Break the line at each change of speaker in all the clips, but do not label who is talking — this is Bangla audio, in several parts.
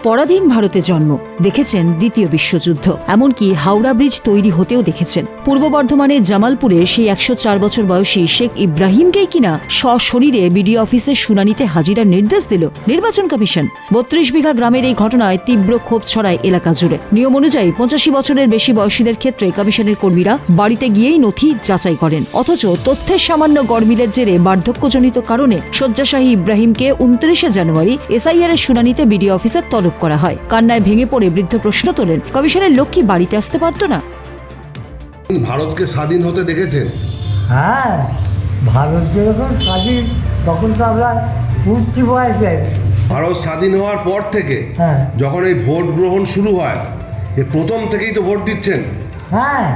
পরাধীন ভারতে জন্ম, দেখেছেন দ্বিতীয় বিশ্বযুদ্ধ, এমনকি হাওড়া ব্রিজ তৈরি হতেও দেখেছেন। পূর্ব বর্ধমানের জামালপুরে সেই 104 বছর বয়সী শেখ ইব্রাহিমকেই কিনা সশরীরে বিডিও অফিসের শুনানিতে হাজিরার নির্দেশ দিল নির্বাচন কমিশন। 32 বিঘা গ্রামের এই ঘটনায় তীব্র ক্ষোভ ছড়ায় এলাকা জুড়ে। নিয়ম অনুযায়ী 85 বছরের বেশি বয়সীদের ক্ষেত্রে কমিশনের কর্মীরা বাড়িতে গিয়েই নথি যাচাই করেন। অথচ তথ্যের সামান্য গড়মিলের জেরে বার্ধক্যজনিত কারণে শয্যাশায়ী ইব্রাহিমকে 29 জানুয়ারি এসআইআর এর শুনানিতে বিডিও অফিসের তলব করা হয়। কান্নায় ভেঙে পড়ে বৃদ্ধ প্রশ্ন তোলেন, কমিশনের লোক কি বাড়িতে আসতে পারত না?
ভারতকে স্বাধীন হতে দেখেছেন?
হ্যাঁ, ভারত যখন স্বাধীন তখন তো আমরা পূর্তি বয়সে।
ভারত স্বাধীন হওয়ার পর থেকে
হ্যাঁ।
যখন এই ভোট গ্রহণ শুরু হয়, প্রথম থেকেই তো ভোট দিচ্ছেন।
হ্যাঁ,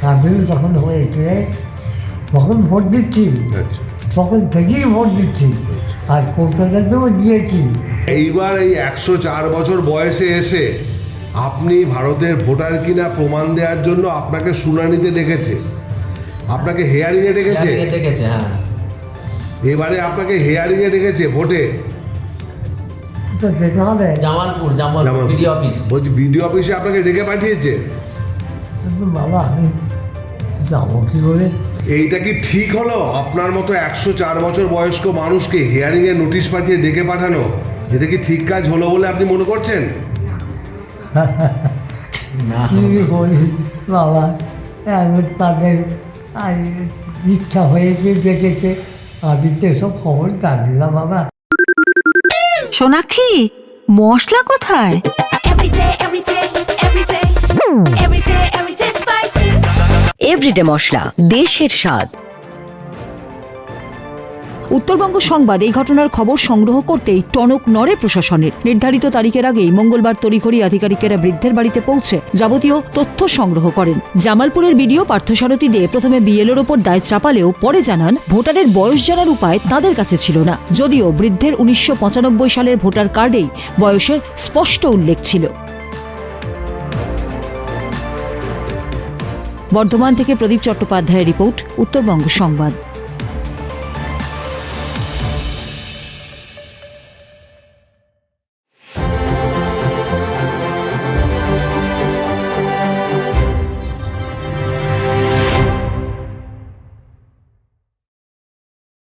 স্বাধীন যখন হয়েছে তখন ভোট দিচ্ছি, তখন থেকেই ভোট দিচ্ছি, আর কলকাতাতেও দিয়েছি।
এইবার এই 104 বছর বয়সে এসে আপনি ভারতের ভোটার কিনা প্রমাণ দেওয়ার জন্য আপনাকে শুনানিতে ডেকেছে, আপনাকে হেয়ারিংয়ে ডেকেছে।
হ্যাঁ,
এবারে আপনাকে হেয়ারিংয়ে ডেকেছে ভোটে।
তো যেতে হবে।
জামালপুর
জামালপুর।
BDO office.
বলছি বিডিও অফিসে আপনাকে ডেকে পাঠিয়েছে।
কিন্তু বাবা, আমি যাবো কি করে?
এইটা কি ঠিক হলো? আপনার মতো 104 বছর বয়স্ক মানুষকে হিয়ারিংয়ে নোটিশ পাঠিয়ে ডেকে পাঠানো, এটা কি ঠিক কাজ হলো বলে আপনি মনে করছেন?
না,
কি বলি বাবা, আমি তাদের ইচ্ছা হয়েছে দেখেছে, আমি তো সব খবর জানি না বাবা।
সোনাক্ষী, মশলা কোথায়? এভরিডে মশলা, দেশের স্বাদ।
উত্তরবঙ্গ সংবাদ এই ঘটনার খবর সংগ্রহ করতেই টনক নড়ে প্রশাসনের। নির্ধারিত তারিখের আগেই মঙ্গলবার তড়িঘড়ি আধিকারিকেরা বৃদ্ধের বাড়িতে পৌঁছে যাবতীয় তথ্য সংগ্রহ করেন। জামালপুরের বিডিও পার্থসারথী দে প্রথমে বিএলওর ওপর দায় চাপালেও পরে জানান ভোটারের বয়স জানার উপায় তাদের কাছে ছিল না, যদিও বৃদ্ধের 1995 সালের ভোটার কার্ডেই বয়সের স্পষ্ট উল্লেখ ছিল। বর্ধমান থেকে প্রদীপ চট্টোপাধ্যায়ের রিপোর্ট, উত্তরবঙ্গ সংবাদ।